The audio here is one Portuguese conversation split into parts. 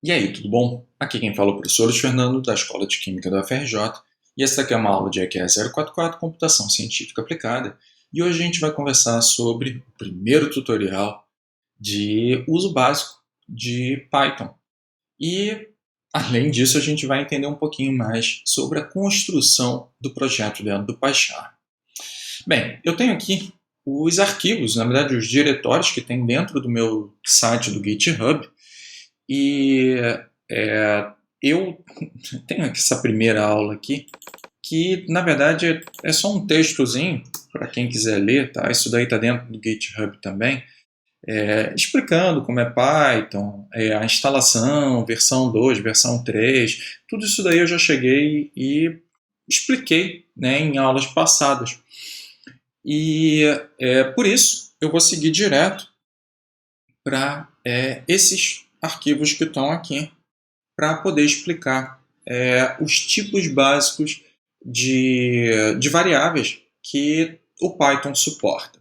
E aí, tudo bom? Aqui quem fala é o professor Luiz Fernando, da Escola de Química da UFRJ, e essa aqui é uma aula de EQE 044, Computação Científica Aplicada, e hoje a gente vai conversar sobre o primeiro tutorial de uso básico de Python. E, além disso, a gente vai entender um pouquinho mais sobre a construção do projeto dentro do PyCharm. Bem, eu tenho aqui os arquivos, na verdade os diretórios que tem dentro do meu site do GitHub, e eu tenho aqui essa primeira aula aqui, que na verdade é só um textozinho para quem quiser ler, tá? Isso daí está dentro do GitHub também, explicando como é Python, a instalação, versão 2, versão 3, tudo isso daí eu já cheguei e expliquei, né, em aulas passadas. E por isso eu vou seguir direto para esses arquivos que estão aqui, para poder explicar os tipos básicos de variáveis que o Python suporta.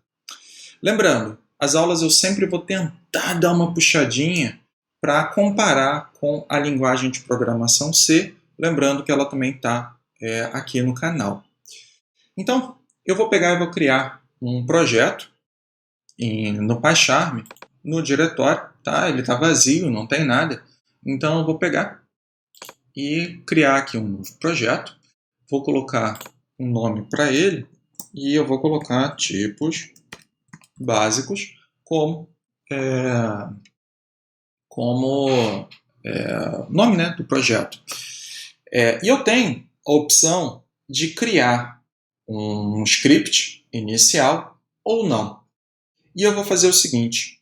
Lembrando, as aulas eu sempre vou tentar dar uma puxadinha para comparar com a linguagem de programação C, lembrando que ela também está aqui no canal. Então, eu vou pegar e vou criar um projeto no PyCharm, no diretório, tá? Ele está vazio, não tem nada. Então, eu vou pegar e criar aqui um novo projeto. Vou colocar um nome para ele e eu vou colocar tipos básicos como nome, né, do projeto. E eu tenho a opção de criar um script inicial ou não. E eu vou fazer o seguinte,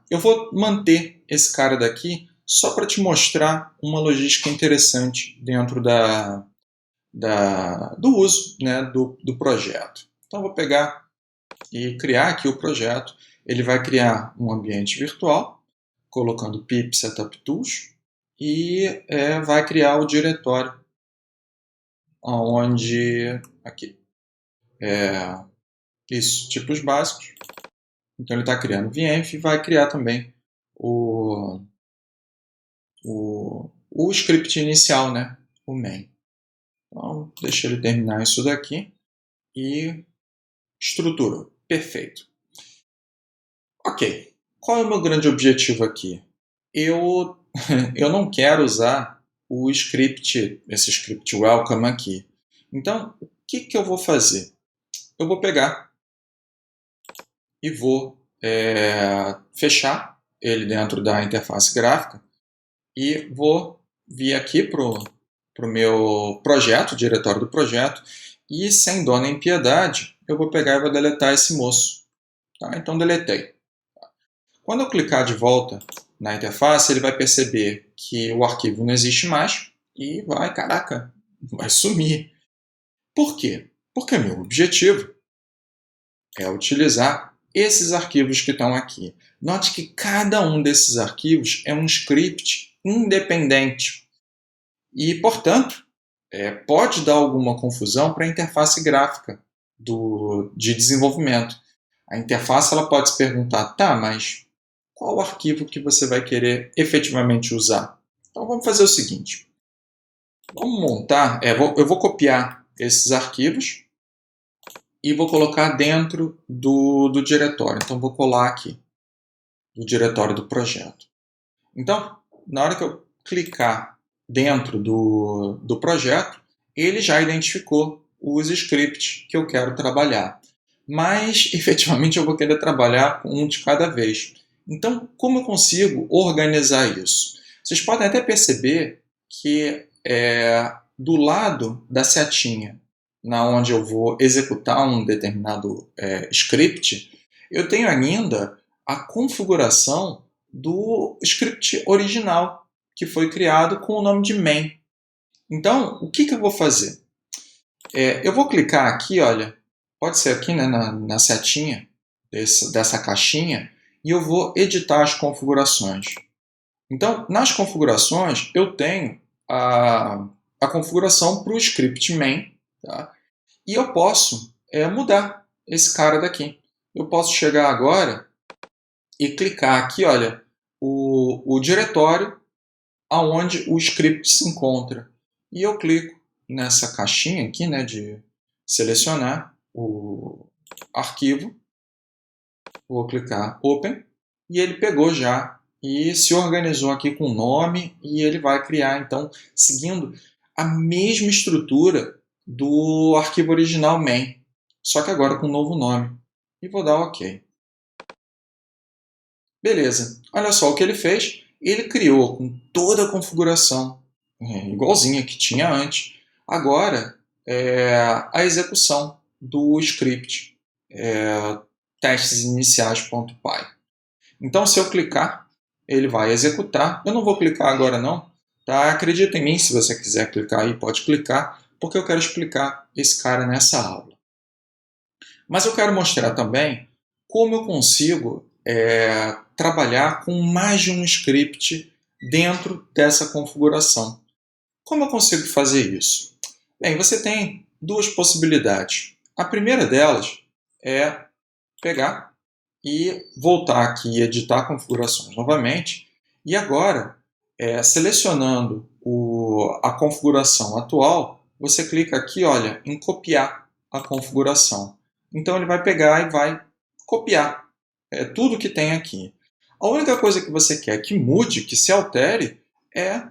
eu vou manter esse cara daqui só para te mostrar uma logística interessante dentro do uso, né, do projeto. Então eu vou pegar e criar aqui o projeto. Ele vai criar um ambiente virtual, colocando pip setup tools, e vai criar o diretório onde aqui isso, tipos básicos. Então ele está criando VMF e vai criar também o script inicial, né? O main. Então, deixa ele terminar isso daqui e estruturou. Perfeito. Ok. Qual é o meu grande objetivo aqui? Eu não quero usar esse script welcome aqui. Então, o que eu vou fazer? Eu vou pegar e vou fechar ele dentro da interface gráfica e vou vir aqui para o meu projeto, diretório do projeto, e sem dó nem piedade, eu vou pegar e vou deletar esse moço. Tá? Então, deletei. Quando eu clicar de volta na interface, ele vai perceber que o arquivo não existe mais e vai sumir. Por quê? Porque meu objetivo é utilizar esses arquivos que estão aqui. Note que cada um desses arquivos é um script independente e, portanto, pode dar alguma confusão para a interface gráfica de desenvolvimento. A interface ela pode se perguntar, tá, mas qual arquivo que você vai querer efetivamente usar? Então vamos fazer o seguinte, vamos montar, eu vou copiar esses arquivos e vou colocar dentro do diretório. Então vou colar aqui, do diretório do projeto. Então, na hora que eu clicar dentro do projeto, ele já identificou os scripts que eu quero trabalhar. Mas, efetivamente, eu vou querer trabalhar com um de cada vez. Então, como eu consigo organizar isso? Vocês podem até perceber que do lado da setinha, na onde eu vou executar um determinado script, eu tenho ainda a configuração do script original, que foi criado com o nome de main. Então, o que eu vou fazer? Eu vou clicar aqui, olha, pode ser aqui, né, na setinha dessa caixinha, e eu vou editar as configurações. Então, nas configurações, eu tenho a configuração para o script main, tá? E eu posso mudar esse cara daqui. Eu posso chegar agora e clicar aqui, olha, o diretório aonde o script se encontra. E eu clico nessa caixinha aqui, né, de selecionar o arquivo. Vou clicar Open e ele pegou já e se organizou aqui com o nome e ele vai criar, então, seguindo a mesma estrutura do arquivo original main, só que agora com um novo nome. E vou dar OK. Beleza. Olha só o que ele fez. Ele criou com toda a configuração igualzinha que tinha antes. Agora, a execução do script testesiniciais.py. Então, se eu clicar, ele vai executar. Eu não vou clicar agora não. Tá? Acredita em mim, se você quiser clicar aí, pode clicar, porque eu quero explicar esse cara nessa aula. Mas eu quero mostrar também como eu consigo trabalhar com mais de um script dentro dessa configuração. Como eu consigo fazer isso? Bem, você tem duas possibilidades. A primeira delas é pegar e voltar aqui e editar configurações novamente. E agora, selecionando a configuração atual, você clica aqui, olha, em copiar a configuração. Então ele vai pegar e vai copiar tudo que tem aqui. A única coisa que você quer que mude, que se altere, é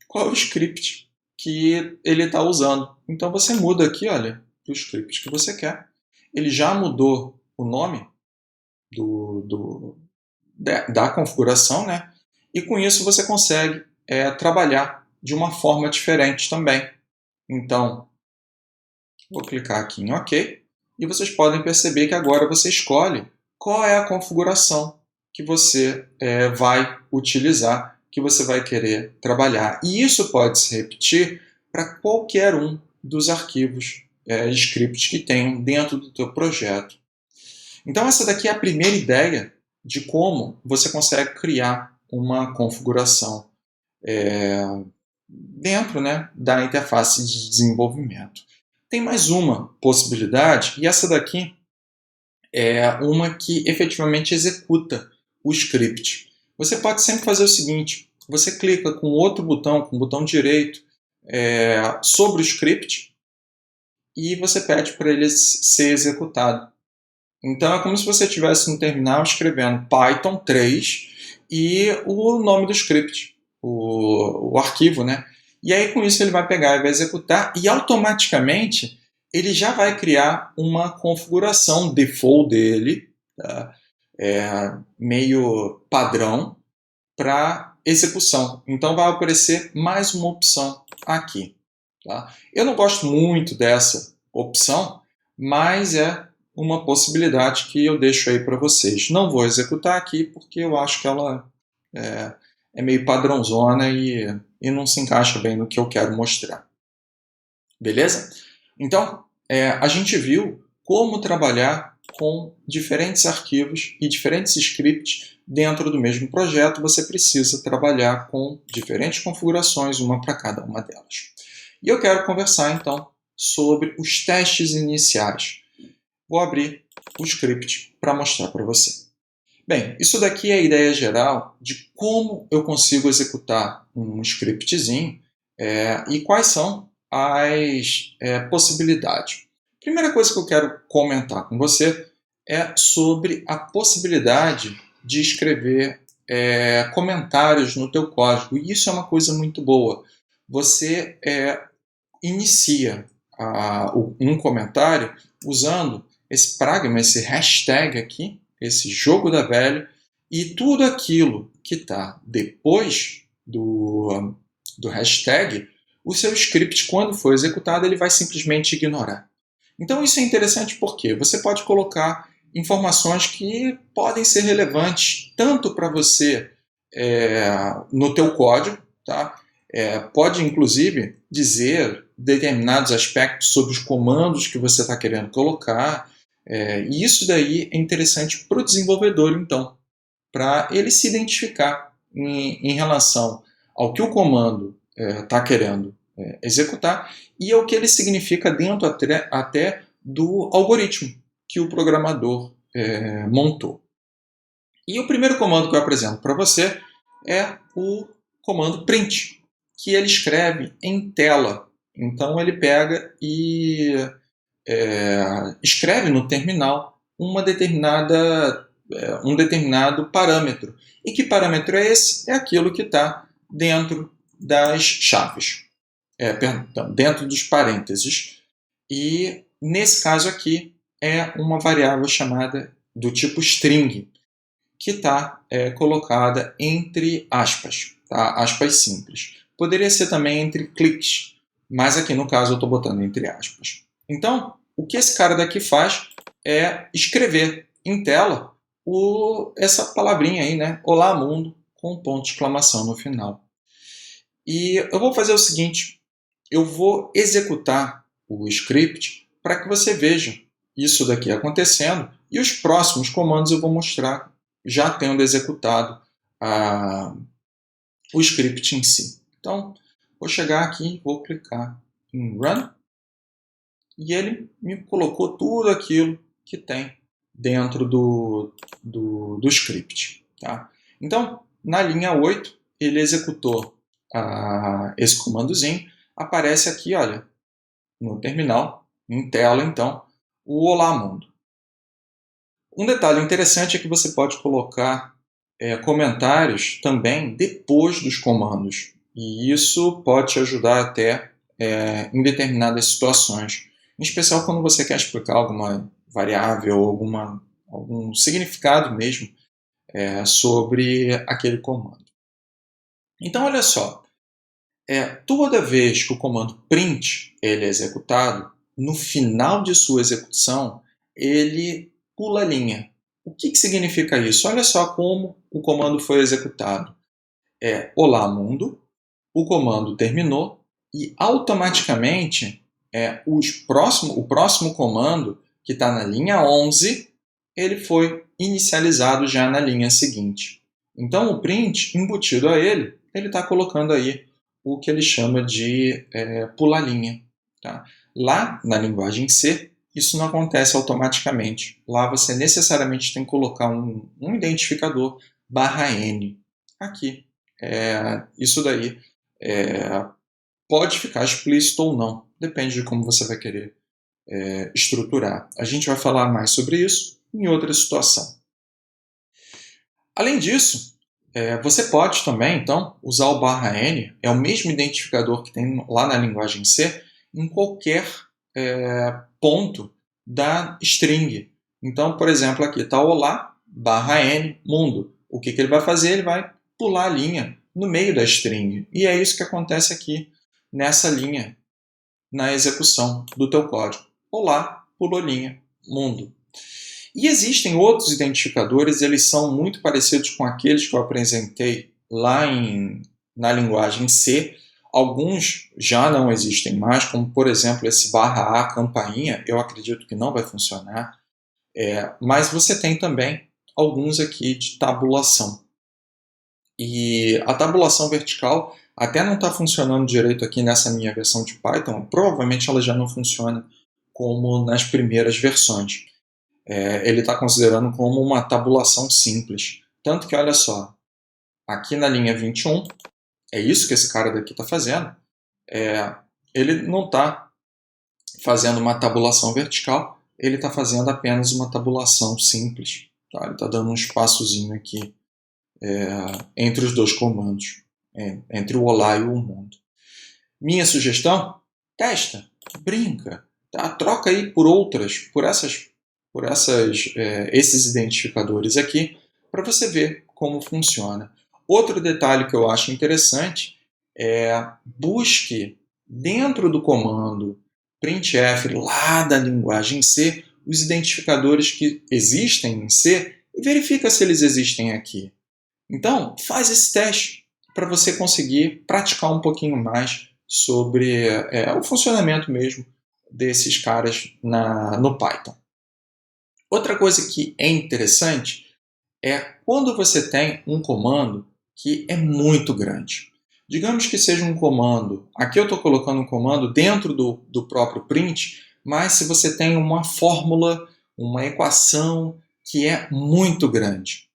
qual é o script que ele está usando. Então você muda aqui, olha, o script que você quer. Ele já mudou o nome da configuração, né? E com isso você consegue trabalhar de uma forma diferente também. Então, vou clicar aqui em OK e vocês podem perceber que agora você escolhe qual é a configuração que você vai utilizar, que você vai querer trabalhar. E isso pode se repetir para qualquer um dos arquivos scripts que tenham dentro do teu projeto. Então essa daqui é a primeira ideia de como você consegue criar uma configuração dentro, né, da interface de desenvolvimento. Tem mais uma possibilidade, e essa daqui é uma que efetivamente executa o script. Você pode sempre fazer o seguinte, você clica com outro botão, com o botão direito, sobre o script, e você pede para ele ser executado. Então é como se você estivesse no terminal escrevendo Python 3 e o nome do script, o arquivo, né? E aí com isso ele vai pegar e vai executar e automaticamente ele já vai criar uma configuração default dele, tá? Meio padrão para execução. Então vai aparecer mais uma opção aqui. Tá? Eu não gosto muito dessa opção, mas é uma possibilidade que eu deixo aí para vocês. Não vou executar aqui porque eu acho que ela é meio padrãozona e não se encaixa bem no que eu quero mostrar. Beleza? Então, a gente viu como trabalhar com diferentes arquivos e diferentes scripts dentro do mesmo projeto. Você precisa trabalhar com diferentes configurações, uma para cada uma delas. E eu quero conversar, então, sobre os testes iniciais. Vou abrir o script para mostrar para você. Bem, isso daqui é a ideia geral de como eu consigo executar um scriptzinho e quais são as possibilidades. Primeira coisa que eu quero comentar com você é sobre a possibilidade de escrever comentários no teu código. E isso é uma coisa muito boa. Você inicia um comentário usando esse pragma, esse hashtag aqui, esse jogo da velha, e tudo aquilo que está depois do hashtag, o seu script, quando for executado, ele vai simplesmente ignorar. Então isso é interessante porque você pode colocar informações que podem ser relevantes tanto para você no teu código, tá? Pode inclusive dizer determinados aspectos sobre os comandos que você está querendo colocar, e isso daí é interessante para o desenvolvedor, então, para ele se identificar em relação ao que o comando está querendo executar e ao que ele significa dentro até do algoritmo que o programador montou. E o primeiro comando que eu apresento para você é o comando print, que ele escreve em tela. Então ele pega e escreve no terminal um determinado parâmetro. E que parâmetro é esse? É aquilo que está dentro das chaves, perdão, dentro dos parênteses. E nesse caso aqui é uma variável chamada do tipo string, que está colocada entre aspas, tá? Aspas simples. Poderia ser também entre cliques, mas aqui no caso eu estou botando entre aspas. Então, o que esse cara daqui faz é escrever em tela essa palavrinha aí, né? Olá mundo, com ponto de exclamação no final. E eu vou fazer o seguinte, eu vou executar o script para que você veja isso daqui acontecendo e os próximos comandos eu vou mostrar já tendo executado o script em si. Então, vou chegar aqui, vou clicar em Run e ele me colocou tudo aquilo que tem dentro do script. Tá? Então, na linha 8, ele executou esse comandozinho. Aparece aqui, olha, no terminal, em tela, então, o Olá Mundo. Um detalhe interessante é que você pode colocar comentários também depois dos comandos. E isso pode te ajudar até em determinadas situações. Em especial quando você quer explicar alguma variável, algum significado mesmo sobre aquele comando. Então, olha só. Toda vez que o comando print ele é executado, no final de sua execução, ele pula a linha. O que significa isso? Olha só como o comando foi executado. Olá mundo, o comando terminou e automaticamente o próximo comando, que está na linha 11, ele foi inicializado já na linha seguinte. Então o print, embutido a ele está colocando aí o que ele chama de pular linha. Tá? Lá na linguagem C, isso não acontece automaticamente. Lá você necessariamente tem que colocar um identificador /n aqui. Isso daí pode ficar explícito ou não, depende de como você vai querer estruturar. A gente vai falar mais sobre isso em outra situação. Além disso, você pode também, então, usar o /n, é o mesmo identificador que tem lá na linguagem C, em qualquer ponto da string. Então, por exemplo, aqui está olá, /n, mundo. O que ele vai fazer? Ele vai pular a linha no meio da string. E é isso que acontece aqui nessa linha, na execução do teu código. Olá, pulou linha, mundo. E existem outros identificadores, eles são muito parecidos com aqueles que eu apresentei lá na linguagem C. Alguns já não existem mais, como por exemplo esse /A campainha, eu acredito que não vai funcionar. Mas você tem também alguns aqui de tabulação. E a tabulação vertical até não está funcionando direito aqui nessa minha versão de Python, provavelmente ela já não funciona como nas primeiras versões. Ele está considerando como uma tabulação simples. Tanto que, olha só, aqui na linha 21, é isso que esse cara daqui está fazendo. Ele não está fazendo uma tabulação vertical, ele está fazendo apenas uma tabulação simples. Tá? Ele está dando um espaçozinho aqui entre os dois comandos, entre o olá e o mundo. Minha sugestão? Testa, brinca, tá? Troca aí por esses identificadores aqui, para você ver como funciona. Outro detalhe que eu acho interessante é busque dentro do comando printf lá da linguagem C os identificadores que existem em C e verifica se eles existem aqui. Então, faz esse teste para você conseguir praticar um pouquinho mais sobre o funcionamento mesmo desses caras no Python. Outra coisa que é interessante é quando você tem um comando que é muito grande. Digamos que seja um comando, aqui eu estou colocando um comando dentro do próprio print, mas se você tem uma fórmula, uma equação que é muito grande.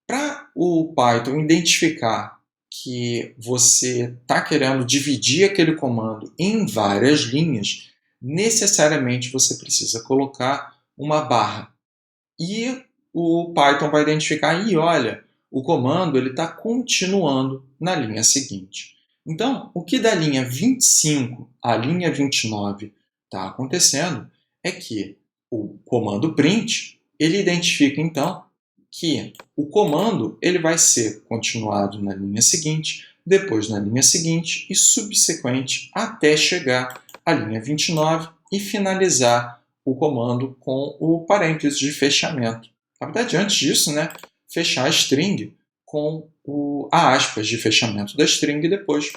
Para o Python identificar que você está querendo dividir aquele comando em várias linhas, necessariamente você precisa colocar uma barra. E o Python vai identificar, e olha, o comando está continuando na linha seguinte. Então, o que da linha 25 à linha 29 está acontecendo é que o comando print, ele identifica então que o comando ele vai ser continuado na linha seguinte, depois na linha seguinte e subsequente até chegar à linha 29 e finalizar o comando com o parênteses de fechamento. Na verdade, antes disso, fechar a string com a aspas de fechamento da string e depois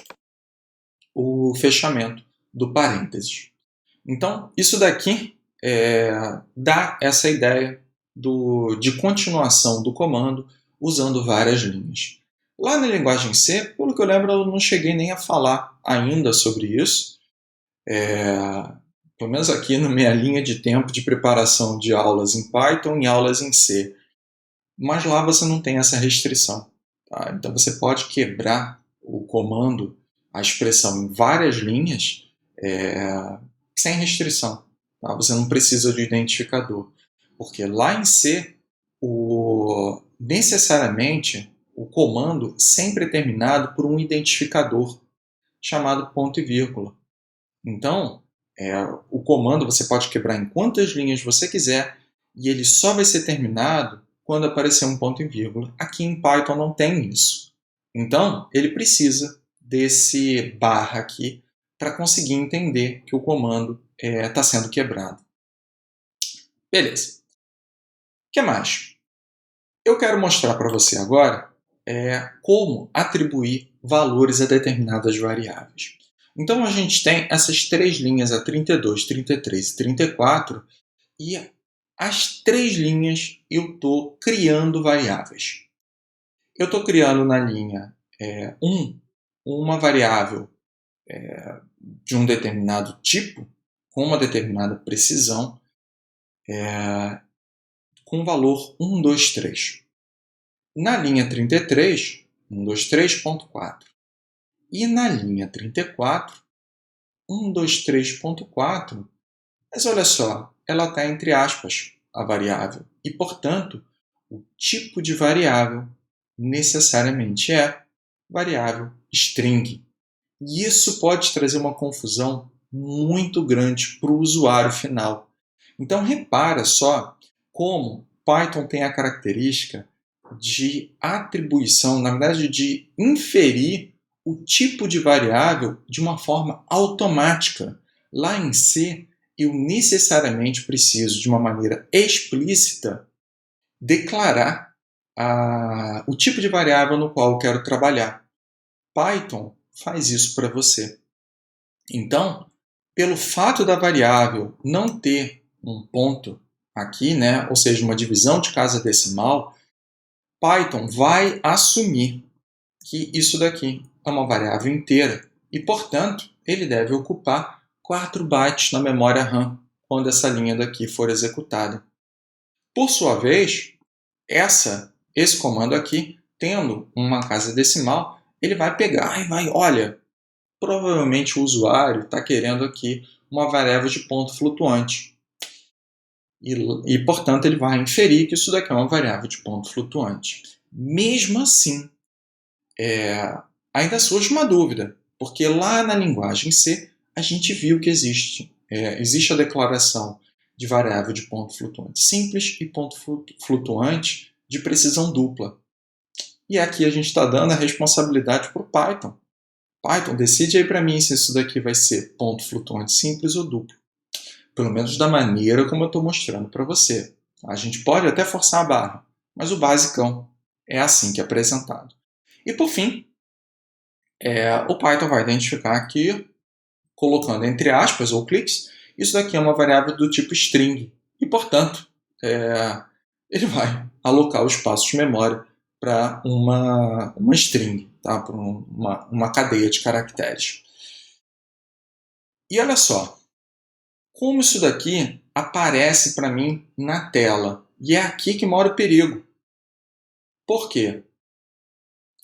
o fechamento do parênteses. Então, isso daqui dá essa ideia de continuação do comando usando várias linhas. Lá na linguagem C, pelo que eu lembro, eu não cheguei nem a falar ainda sobre isso. Pelo menos aqui na minha linha de tempo de preparação de aulas em Python e aulas em C. Mas lá você não tem essa restrição. Tá? Então você pode quebrar o comando, a expressão em várias linhas, sem restrição. Tá? Você não precisa de identificador. Porque lá em C, necessariamente, o comando sempre é terminado por um identificador, chamado ponto e vírgula. Então, o comando você pode quebrar em quantas linhas você quiser e ele só vai ser terminado quando aparecer um ponto e vírgula. Aqui em Python não tem isso. Então, ele precisa desse barra aqui para conseguir entender que o comando está sendo quebrado. Beleza. O que mais? Eu quero mostrar para você agora como atribuir valores a determinadas variáveis. Então, a gente tem essas três linhas, a 32, 33 e 34, e as três linhas eu estou criando variáveis. Eu estou criando na linha 1 uma variável de um determinado tipo, com uma determinada precisão, com valor 1, 2, 3. Na linha 33, 123.4. E na linha 34, 123.4. Mas olha só, ela está entre aspas, a variável. E, portanto, o tipo de variável necessariamente é variável string. E isso pode trazer uma confusão muito grande para o usuário final. Então, repara só como Python tem a característica de atribuição, na verdade, de inferir o tipo de variável de uma forma automática. Lá em C, eu necessariamente preciso, de uma maneira explícita, declarar o tipo de variável no qual eu quero trabalhar. Python faz isso para você. Então, pelo fato da variável não ter um ponto aqui, ou seja, uma divisão de casa decimal, Python vai assumir que isso daqui é uma variável inteira e, portanto, ele deve ocupar 4 bytes na memória RAM quando essa linha daqui for executada. Por sua vez, esse comando aqui, tendo uma casa decimal, ele vai pegar e vai, olha, provavelmente o usuário está querendo aqui uma variável de ponto flutuante. E, portanto, ele vai inferir que isso daqui é uma variável de ponto flutuante. Mesmo assim, ainda surge uma dúvida, porque lá na linguagem C, a gente viu que existe a declaração de variável de ponto flutuante simples e ponto flutuante de precisão dupla. E aqui a gente está dando a responsabilidade para o Python. Python, decide aí para mim se isso daqui vai ser ponto flutuante simples ou duplo. Pelo menos da maneira como eu estou mostrando para você. A gente pode até forçar a barra, mas o basicão é assim que é apresentado. E por fim, o Python vai identificar aqui, colocando entre aspas ou cliques, isso daqui é uma variável do tipo string. E, portanto, ele vai alocar o espaço de memória para uma string, tá? Para uma cadeia de caracteres. E olha só, como isso daqui aparece para mim na tela. E é aqui que mora o perigo. Por quê?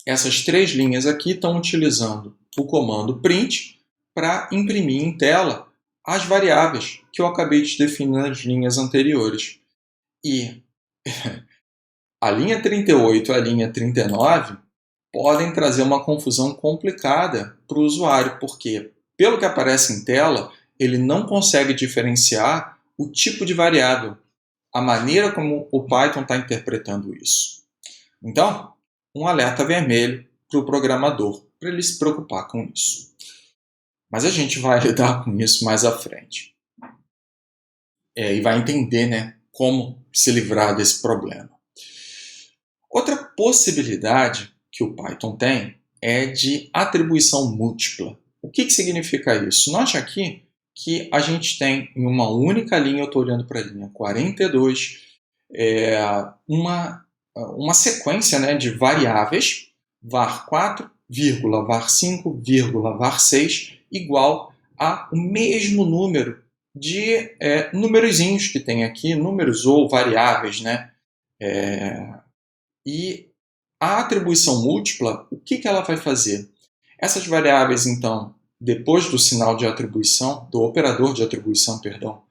Essas 3 linhas aqui estão utilizando o comando print para imprimir em tela as variáveis que eu acabei de definir nas linhas anteriores. E a linha 38 e a linha 39 podem trazer uma confusão complicada para o usuário, porque, pelo que aparece em tela, ele não consegue diferenciar o tipo de variável, a maneira como o Python está interpretando isso. Então, um alerta vermelho para o programador, para ele se preocupar com isso. Mas a gente vai lidar com isso mais à frente. E vai entender, né, como se livrar desse problema. Outra possibilidade que o Python tem é de atribuição múltipla. O que significa isso? Note aqui que a gente tem em uma única linha, eu estou olhando para a linha 42, uma sequência, né, de variáveis, var4, var5, var6, igual a o mesmo número de numerozinhos que tem aqui, números ou variáveis, né? E a atribuição múltipla, o que ela vai fazer? Essas variáveis, então, depois do sinal de atribuição, do operador de atribuição, perdão,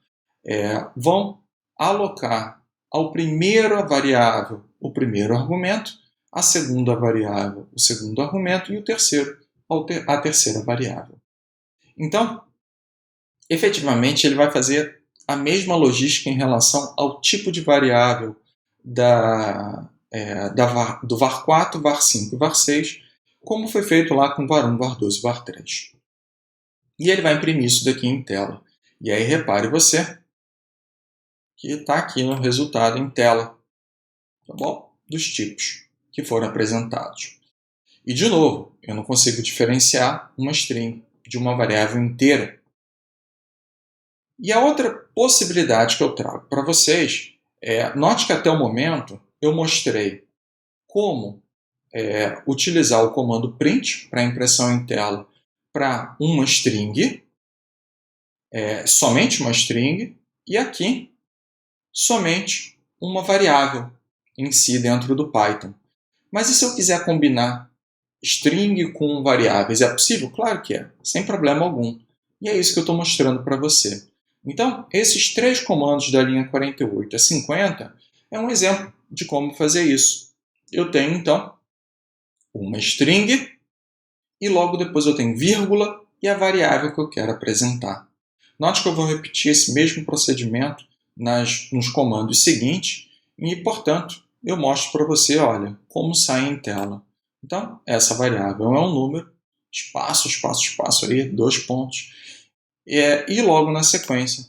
vão alocar ao primeiro variável o primeiro argumento, a segunda variável o segundo argumento e o terceiro a terceira variável. Então, efetivamente, ele vai fazer a mesma logística em relação ao tipo de variável do var4, var5 e var6, como foi feito lá com var1, var2 e var3. E ele vai imprimir isso daqui em tela. E aí repare você que está aqui no resultado em tela, tá bom? Dos tipos que foram apresentados. E de novo, eu não consigo diferenciar uma string de uma variável inteira. E a outra possibilidade que eu trago para vocês note que até o momento eu mostrei como utilizar o comando print para impressão em tela para uma string, somente uma string, e aqui somente uma variável em si dentro do Python. Mas e se eu quiser combinar string com variáveis? É possível? Claro que é, sem problema algum. E é isso que eu estou mostrando para você. Então, esses 3 comandos da linha 48 a 50 é um exemplo de como fazer isso. Eu tenho, então, uma string e logo depois eu tenho vírgula e a variável que eu quero apresentar. Note que eu vou repetir esse mesmo procedimento nos comandos seguintes e, portanto, eu mostro para você, olha, como sai em tela. Então, essa variável é um número, espaço, espaço, espaço aí, 2 pontos, e logo na sequência,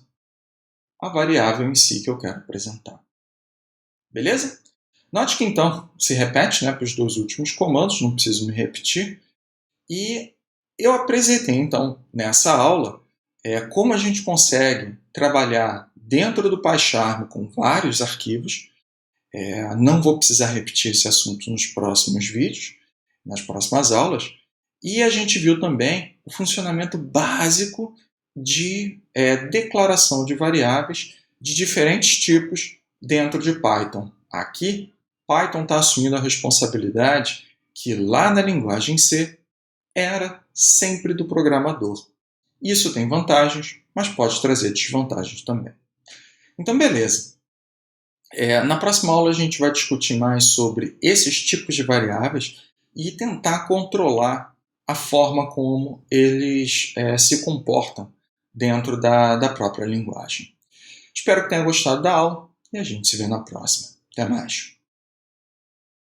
a variável em si que eu quero apresentar. Beleza? Note que então se repete, né, para os 2 últimos comandos, não preciso me repetir. E eu apresentei então nessa aula como a gente consegue trabalhar dentro do PyCharm com vários arquivos. Não vou precisar repetir esse assunto nos próximos vídeos, nas próximas aulas. E a gente viu também o funcionamento básico de declaração de variáveis de diferentes tipos dentro de Python. Aqui, Python está assumindo a responsabilidade que lá na linguagem C era sempre do programador. Isso tem vantagens, mas pode trazer desvantagens também. Então, beleza. Na próxima aula a gente vai discutir mais sobre esses tipos de variáveis e tentar controlar a forma como eles se comportam dentro da própria linguagem. Espero que tenha gostado da aula e a gente se vê na próxima. Até mais!